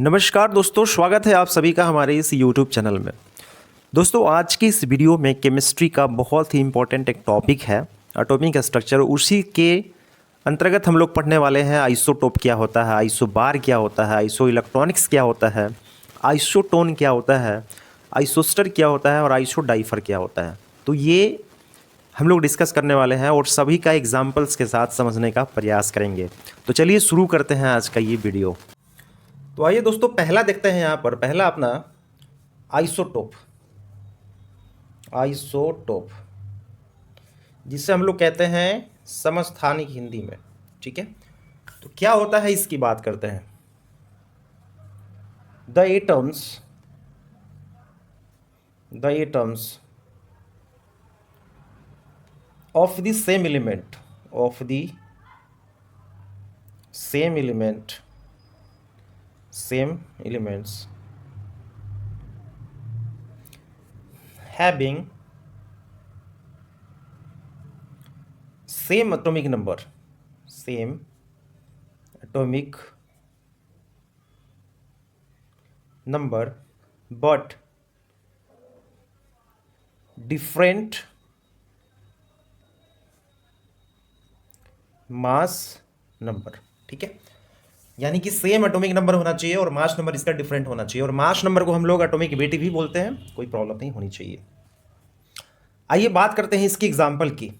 नमस्कार दोस्तों, स्वागत है आप सभी का हमारे इस YouTube चैनल में। दोस्तों, आज की इस वीडियो में केमिस्ट्री का बहुत ही इम्पोर्टेंट एक टॉपिक है एटॉमिक स्ट्रक्चर। उसी के अंतर्गत हम लोग पढ़ने वाले हैं आइसोटोप क्या होता है, आइसोबार क्या होता है, आइसो इलेक्ट्रॉनिक्स क्या होता है, आइसोटोन क्या होता है, आइसोस्टर क्या होता है और आइसोडाइफर क्या होता है। तो ये हम लोग डिस्कस करने वाले हैं और सभी का एग्जाम्पल्स के साथ समझने का प्रयास करेंगे। तो चलिए शुरू करते हैं आज का ये वीडियो। तो आइए दोस्तों, पहला देखते हैं। यहाँ पर पहला अपना आइसोटोप, आइसोटोप जिसे हम लोग कहते हैं समस्थानिक हिंदी में। ठीक है, तो क्या होता है इसकी बात करते हैं। The atoms of the same element same elements having same atomic number but different mass number. ठीक है, यानी कि सेम एटॉमिक नंबर होना चाहिए और मास नंबर इसका डिफरेंट होना चाहिए। और मास नंबर को हम लोग एटॉमिक वेट भी बोलते हैं, कोई प्रॉब्लम नहीं होनी चाहिए। आइए बात करते हैं इसकी एग्जांपल की।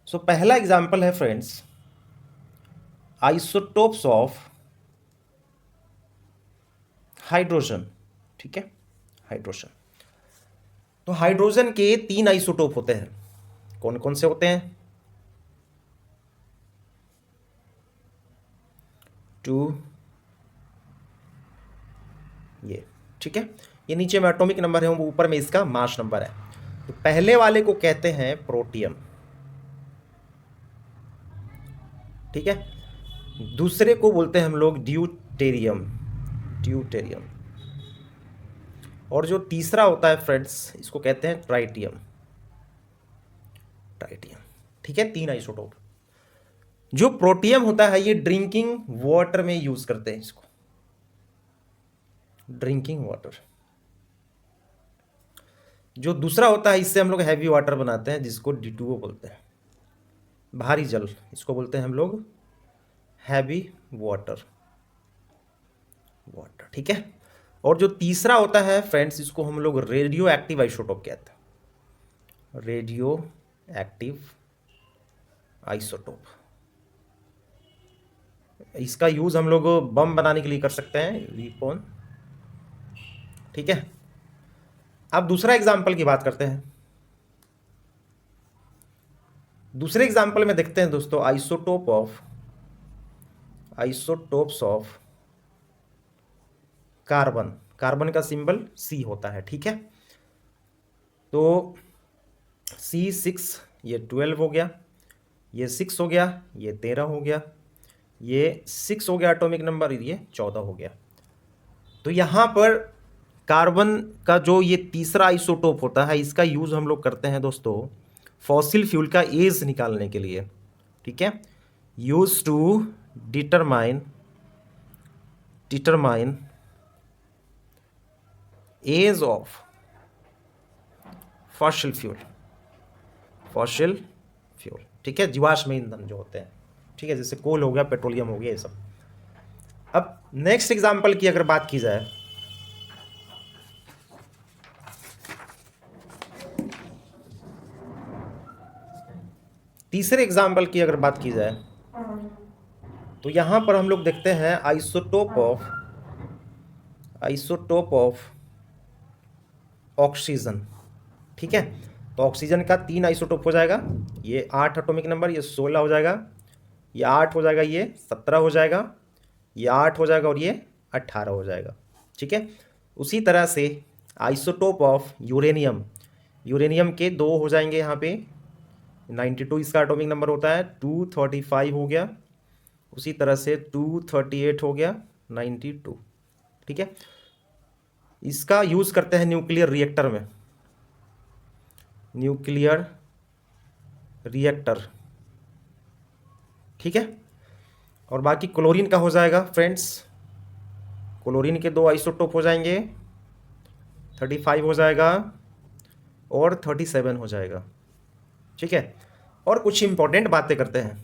सो पहला एग्जांपल है फ्रेंड्स, आइसोटोप्स ऑफ हाइड्रोजन। ठीक है, हाइड्रोजन। तो हाइड्रोजन के 3 आइसोटोप होते हैं। कौन कौन से होते हैं? 2 ये। ठीक है, ये नीचे में एटॉमिक नंबर है, वो ऊपर में इसका मास नंबर है। तो पहले वाले को कहते हैं प्रोटियम। ठीक है, दूसरे को बोलते हैं हम लोग ड्यूटेरियम। और जो तीसरा होता है फ्रेंड्स, इसको कहते हैं ट्राइटियम। ठीक है, 3 आइसोटोप। जो प्रोटियम होता है ये ड्रिंकिंग वाटर में यूज करते हैं इसको, ड्रिंकिंग वाटर। जो दूसरा होता है इससे हम लोग हैवी वाटर बनाते हैं, जिसको D2O बोलते हैं, भारी जल। इसको बोलते हैं हम लोग हैवी वाटर। ठीक है, और जो तीसरा होता है फ्रेंड्स, इसको हम लोग रेडियो एक्टिव आइसोटोप कहते हैं, रेडियो एक्टिव आइसोटोप। इसका यूज हम लोग बम बनाने के लिए कर सकते हैं, वीपन। ठीक है, अब दूसरा एग्जाम्पल की बात करते हैं। दूसरे एग्जाम्पल में देखते हैं दोस्तों, आइसोटोप्स ऑफ कार्बन। कार्बन का सिंबल C होता है। ठीक है, तो C6, ये 12 हो गया, ये 6 हो गया, ये 13 हो गया, ये 6 हो गया एटॉमिक नंबर, ये 14 हो गया। तो यहाँ पर कार्बन का जो ये तीसरा आइसोटोप होता है, इसका यूज हम लोग करते हैं दोस्तों फॉसिल फ्यूल का एज निकालने के लिए। ठीक है, use to determine age of fossil fuel. ठीक है, जीवाश्म ईंधन जो होते हैं। ठीक है, जैसे कोल हो गया, पेट्रोलियम हो गया, ये सब। अब नेक्स्ट एग्जांपल की अगर बात की जाए, तीसरे एग्जाम्पल की अगर बात की जाए, तो यहां पर हम लोग देखते हैं आइसोटोप ऑफ ऑक्सीजन। ठीक है, तो ऑक्सीजन का 3 आइसोटोप हो जाएगा, ये 8 एटॉमिक नंबर, ये 16 हो जाएगा, ये 8 हो जाएगा, ये 17 हो जाएगा, ये 8 हो जाएगा और ये 18 हो जाएगा। ठीक है, उसी तरह से आइसोटोप ऑफ यूरेनियम के 2 हो जाएंगे। यहाँ पे 92 इसका एटॉमिक नंबर होता है, 235 हो गया, उसी तरह से 238 हो गया, 92। ठीक है, इसका यूज करते हैं न्यूक्लियर रिएक्टर। ठीक है, और बाकी क्लोरीन का हो जाएगा फ्रेंड्स, क्लोरीन के 2 आइसोटोप हो जाएंगे, 35 हो जाएगा और 37 हो जाएगा। ठीक है, और कुछ इंपॉर्टेंट बातें करते हैं।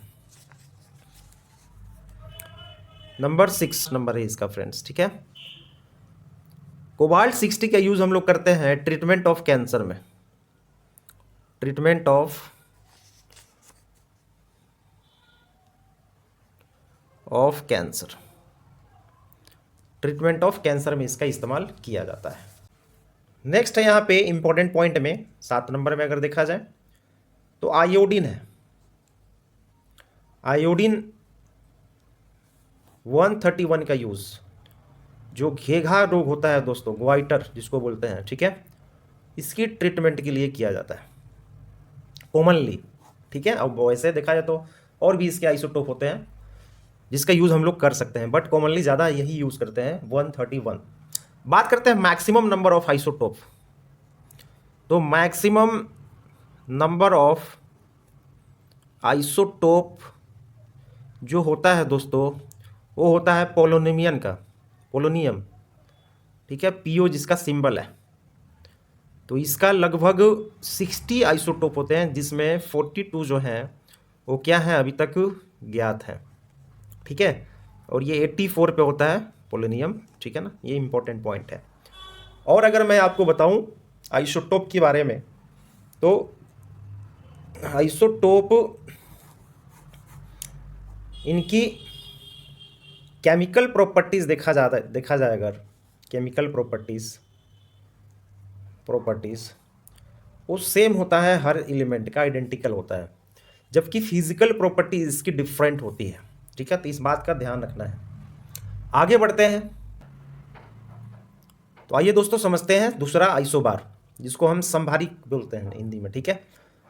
नंबर 6 नंबर है इसका फ्रेंड्स। ठीक है, कोबाल्ट 60 का यूज हम लोग करते हैं ट्रीटमेंट ऑफ कैंसर में, treatment of cancer, treatment of cancer में इसका इस्तेमाल किया जाता है। नेक्स्ट है यहाँ पे इंपॉर्टेंट पॉइंट में 7 नंबर में अगर देखा जाए तो आयोडीन है। आयोडीन 131 का यूज जो घेघा रोग होता है दोस्तों, ग्वाइटर जिसको बोलते हैं, ठीक है, इसकी ट्रीटमेंट के लिए किया जाता है कॉमनली। ठीक है, अब वैसे देखा जाए तो और भी इसके आइसोटोप होते हैं जिसका यूज हम लोग कर सकते हैं, बट कॉमनली ज़्यादा यही यूज करते हैं 131। बात करते हैं मैक्सिमम नंबर ऑफ आइसोटोप। तो मैक्सिमम नंबर ऑफ आइसोटोप जो होता है दोस्तों वो होता है पोलोनियम का, पोलोनियम। ठीक है, पीओ जिसका सिंबल है, तो इसका लगभग 60 आइसोटोप होते हैं जिसमें 42 जो हैं वो क्या है अभी तक ज्ञात है। ठीक है, और ये 84 पे होता है पोलोनियम। ठीक है ना, ये इंपॉर्टेंट पॉइंट है। और अगर मैं आपको बताऊं आइसोटोप के बारे में, तो आइसोटोप इनकी केमिकल प्रॉपर्टीज़ देखा जाए अगर केमिकल प्रॉपर्टीज़ वो सेम होता है, हर एलिमेंट का आइडेंटिकल होता है, जबकि फिजिकल प्रॉपर्टीज इसकी डिफरेंट होती है। ठीक है, तो इस बात का ध्यान रखना है। आगे बढ़ते हैं, तो आइए दोस्तों समझते हैं दूसरा आइसोबार, जिसको हम संभारी बोलते हैं हिंदी में। ठीक है,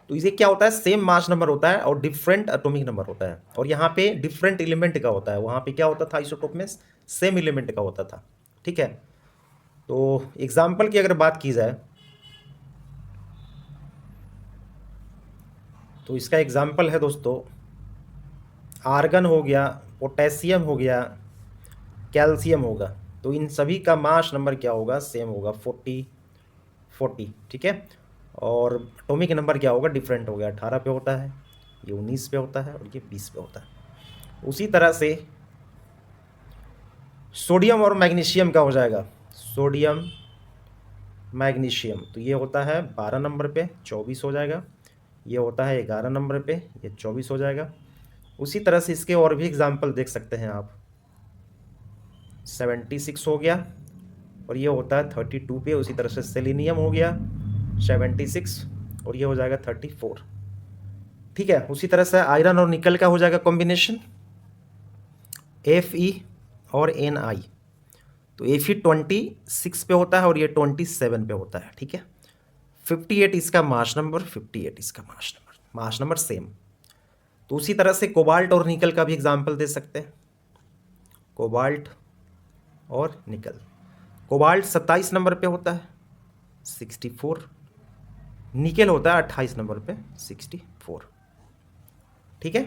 तो इसे क्या होता है, सेम मास नंबर होता है और डिफरेंट एटॉमिक नंबर होता है, और यहाँ पे डिफरेंट एलिमेंट का होता है। वहाँ पे क्या होता था आइसोटोप में, सेम एलिमेंट का होता था। ठीक है, तो एग्जाम्पल की अगर बात की जाए तो इसका एग्जाम्पल है दोस्तों आर्गन हो गया, पोटेशियम हो गया, कैल्शियम होगा। तो इन सभी का मास नंबर क्या होगा, सेम होगा, 40। ठीक है, और एटॉमिक नंबर क्या होगा, डिफरेंट हो गया, 18 पे होता है, ये 19 पे होता है और ये 20 पे होता है। उसी तरह से सोडियम और मैग्नीशियम का हो जाएगा, सोडियम मैग्नीशियम, तो ये होता है 12 नंबर पे, 24 हो जाएगा। ये होता है 11 नंबर पे, ये 24 हो जाएगा। उसी तरह से इसके और भी एग्जाम्पल देख सकते हैं आप, 76 हो गया, और ये होता है 32 पे। उसी तरह से सेलेनियम हो गया 76, और ये हो जाएगा 34। ठीक है, उसी तरह से आयरन और निकल का हो जाएगा कॉम्बिनेशन, Fe और Ni। तो Fe 26 पे होता है और ये 27 पे होता है। ठीक है, 58 इसका मास नंबर, 58 इसका मास नंबर सेम। तो उसी तरह से कोबाल्ट और निकल का भी एग्जाम्पल दे सकते हैं, कोबाल्ट और निकल। कोबाल्ट 27 नंबर पे होता है, 64। निकल होता है 28 नंबर पे, 64। ठीक है,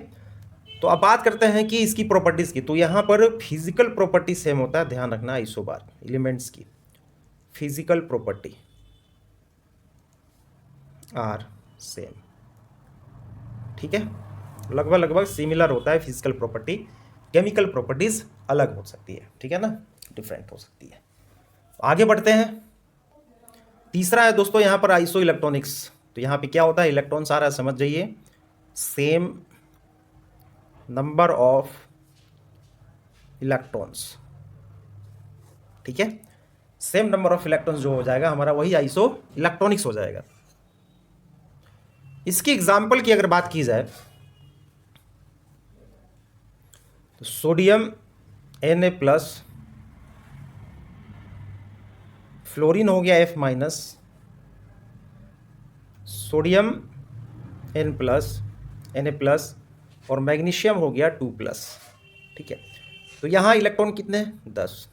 तो अब बात करते हैं कि इसकी प्रॉपर्टीज़ की। तो यहाँ पर फिजिकल प्रॉपर्टी सेम होता है, ध्यान रखना आइसोबार एलिमेंट्स की फिजिकल प्रॉपर्टी आर सेम। ठीक है, लगभग सिमिलर होता है फिजिकल प्रॉपर्टी, केमिकल प्रॉपर्टीज अलग हो सकती है। ठीक है ना, डिफरेंट हो सकती है। आगे बढ़ते हैं, तीसरा है दोस्तों यहाँ पर आइसो इलेक्ट्रॉनिक्स। तो यहाँ पे क्या होता है, इलेक्ट्रॉन सारा समझ जाइए, सेम नंबर ऑफ इलेक्ट्रॉन्स। ठीक है, सेम नंबर ऑफ इलेक्ट्रॉन्स जो हो जाएगा हमारा, वही आइसो इलेक्ट्रॉनिक्स हो जाएगा। इसकी एग्जाम्पल की अगर बात की जाए तो सोडियम Na+, फ्लोरीन हो गया F-, सोडियम Na+, और मैग्नीशियम हो गया 2+। ठीक है, तो यहाँ इलेक्ट्रॉन कितने हैं, 10।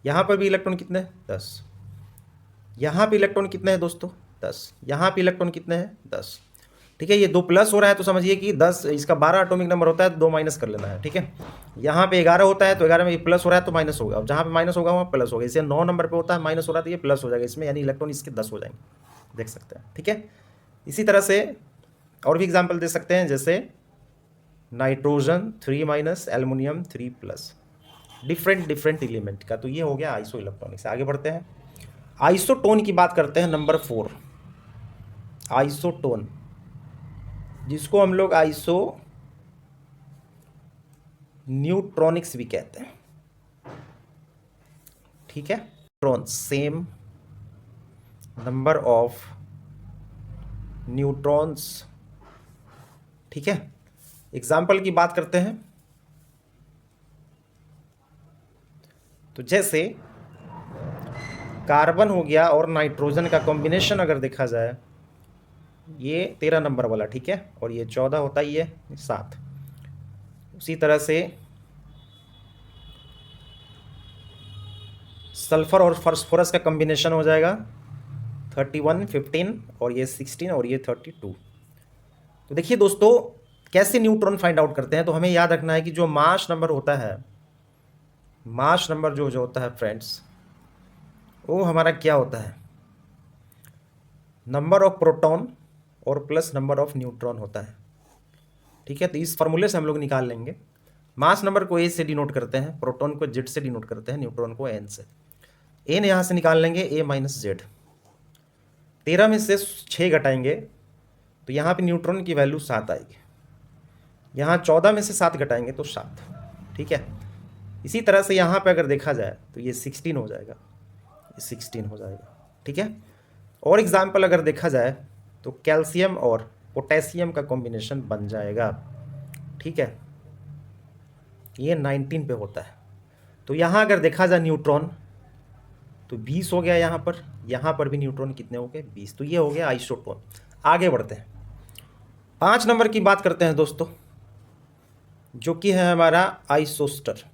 यहाँ पर भी इलेक्ट्रॉन कितने हैं, 10। यहाँ पे इलेक्ट्रॉन कितने हैं दोस्तों, 10। यहाँ पे इलेक्ट्रॉन कितने हैं, 10। ठीक है, ये 2 प्लस हो रहा है तो समझिए कि 10, इसका 12 एटॉमिक नंबर होता है तो 2 माइनस कर लेना है। ठीक है, यहाँ पे 11 होता है तो 11 में ये प्लस हो रहा है तो माइनस होगा, और जहाँ पे माइनस होगा वहाँ प्लस होगा। इसे 9 नंबर पे होता है माइनस हो रहा है तो ये प्लस हो जाएगा इसमें, यानी इलेक्ट्रॉन इसके 10 हो जाएंगे, देख सकते हैं। ठीक है, इसी तरह से और भी एग्जाम्पल दे सकते हैं, जैसे nitrogen 3 minus, aluminium 3 plus, different element का। तो ये हो गया आइसो इलेक्ट्रॉनिक्स। आगे बढ़ते हैं, आइसोटोन की बात करते हैं, नंबर 4 आइसोटोन, जिसको हम लोग आइसो न्यूट्रॉनिक्स भी कहते हैं। ठीक है, neutron same number of neutrons. ठीक है, एग्जाम्पल की बात करते हैं, तो जैसे कार्बन हो गया और नाइट्रोजन का कॉम्बिनेशन अगर देखा जाए, ये 13 नंबर वाला, ठीक है, और ये 14 होता है, ये 7। उसी तरह से सल्फर और फास्फोरस का कॉम्बिनेशन हो जाएगा 31, 15, और ये 16, और ये 32। तो देखिए दोस्तों, कैसे न्यूट्रॉन फाइंड आउट करते हैं, तो हमें याद रखना है कि जो मास नंबर होता है, मास नंबर जो होता है फ्रेंड्स, वो हमारा क्या होता है, नंबर ऑफ प्रोटॉन और प्लस नंबर ऑफ न्यूट्रॉन होता है। ठीक है, तो इस फॉर्मूले से हम लोग निकाल लेंगे। मास नंबर को ए से डिनोट करते हैं, प्रोटॉन को जेड से डिनोट करते हैं, न्यूट्रॉन को एन से। एन यहाँ से निकाल लेंगे, ए माइनस जेड। 13 में से 6 घटाएंगे तो यहाँ पे न्यूट्रॉन की वैल्यू 7 आएगी। यहाँ 14 में से 7 घटाएंगे तो 7। ठीक है, इसी तरह से यहाँ पे अगर देखा जाए तो ये 16 हो जाएगा, ये 16 हो जाएगा। ठीक है, और एग्जाम्पल अगर देखा जाए तो कैल्शियम और पोटेशियम का कॉम्बिनेशन बन जाएगा। ठीक है, ये 19 पे होता है। तो यहाँ अगर देखा जाए न्यूट्रॉन तो 20 हो गया, यहाँ पर भी न्यूट्रॉन कितने हो गए, 20। तो ये हो गया आइसोटोन। आगे बढ़ते हैं, 5 नंबर की बात करते हैं दोस्तों, जो कि है हमारा आइसोस्टर।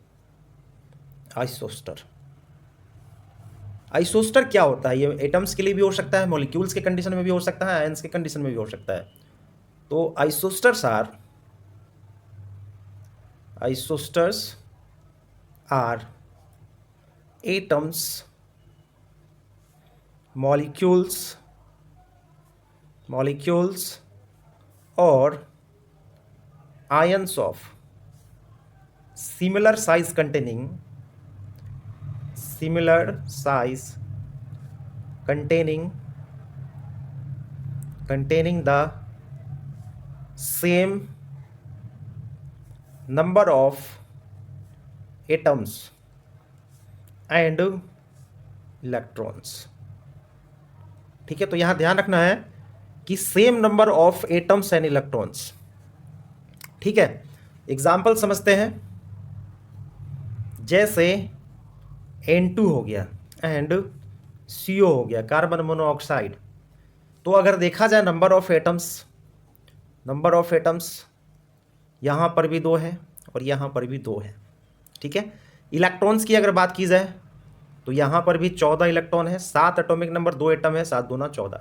आइसोस्टर, आइसोस्टर क्या होता है, ये एटम्स के लिए भी हो सकता है, मॉलिक्यूल्स के कंडीशन में भी हो सकता है, आयंस के कंडीशन में भी हो सकता है। तो आइसोस्टर्स आर एटम्स, मॉलिक्यूल्स और ions of similar size containing the same number of atoms and electrons। ठीक है, तो यहां ध्यान रखना है कि same number of atoms and electrons. ठीक है, एग्जाम्पल समझते हैं, जैसे N2 हो गया एंड CO हो गया, कार्बन मोनोऑक्साइड। तो अगर देखा जाए नंबर ऑफ एटम्स यहाँ पर भी 2 है और यहाँ पर भी 2 है। ठीक है, इलेक्ट्रॉन्स की अगर बात की जाए तो यहाँ पर भी 14 इलेक्ट्रॉन है, 7 एटॉमिक नंबर, 2 एटम है, 7 दूना 14।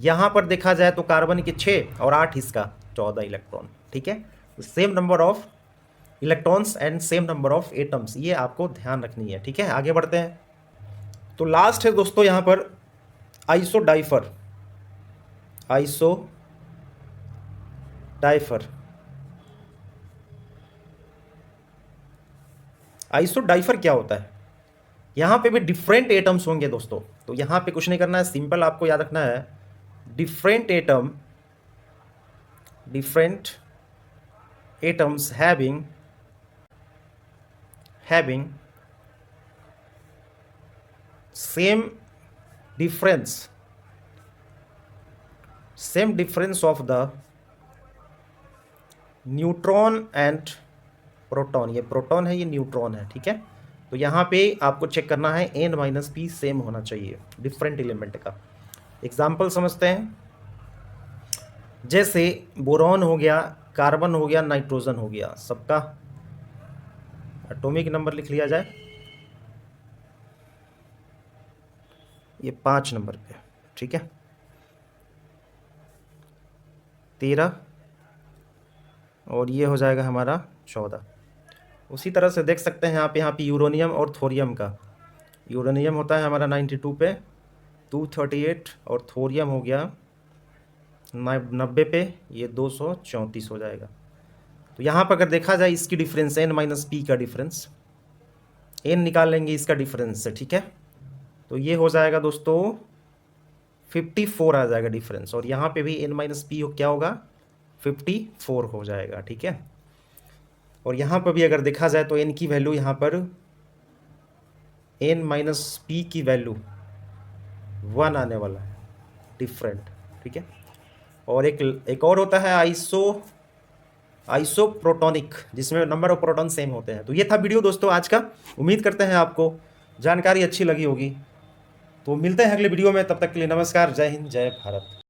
यहाँ पर देखा जाए तो कार्बन के 6 और 8 इसका 14 इलेक्ट्रॉन। ठीक है, same number of electrons and same number of atoms, ये आपको ध्यान रखनी है। ठीक है, आगे बढ़ते हैं, तो लास्ट है दोस्तों यहाँ पर आइसोडाइफर। आइसोडाइफर क्या होता है, यहाँ पे भी डिफरेंट एटम्स होंगे दोस्तों। तो यहाँ पे कुछ नहीं करना है, सिंपल आपको याद रखना है, different atoms having same difference of the neutron and proton. ये प्रोटॉन है, ये न्यूट्रॉन है। ठीक है, तो यहाँ पे आपको चेक करना है N-P सेम होना चाहिए डिफरेंट एलिमेंट का। एग्जाम्पल समझते हैं, जैसे बोरॉन हो गया, कार्बन हो गया, नाइट्रोजन हो गया, सबका एटॉमिक नंबर लिख लिया जाए, ये 5 नंबर पे। ठीक है, 13 और ये हो जाएगा हमारा 14। उसी तरह से देख सकते हैं आप यहाँ पे यूरेनियम और थोरियम का। यूरेनियम होता है हमारा 92 पे 238 और थोरियम हो गया 90 पे, ये 234 हो जाएगा। तो यहाँ पर अगर देखा जाए इसकी डिफरेंस n-p का डिफरेंस, n निकाल लेंगे इसका डिफरेंस से, ठीक है। तो ये हो जाएगा दोस्तों 54 आ जाएगा डिफरेंस, और यहाँ पे भी n-p क्या होगा 54 हो जाएगा, ठीक है। और यहाँ पर भी अगर देखा जाए तो n की वैल्यू यहाँ पर n-p की वैल्यू 1 आने वाला है डिफरेंट, ठीक है। और एक और होता है आइसोप्रोटोनिक, जिसमें नंबर ऑफ प्रोटॉन सेम होते हैं। तो ये था वीडियो दोस्तों आज का। उम्मीद करते हैं आपको जानकारी अच्छी लगी होगी। तो मिलते हैं अगले वीडियो में, तब तक के लिए नमस्कार, जय हिंद, जय भारत।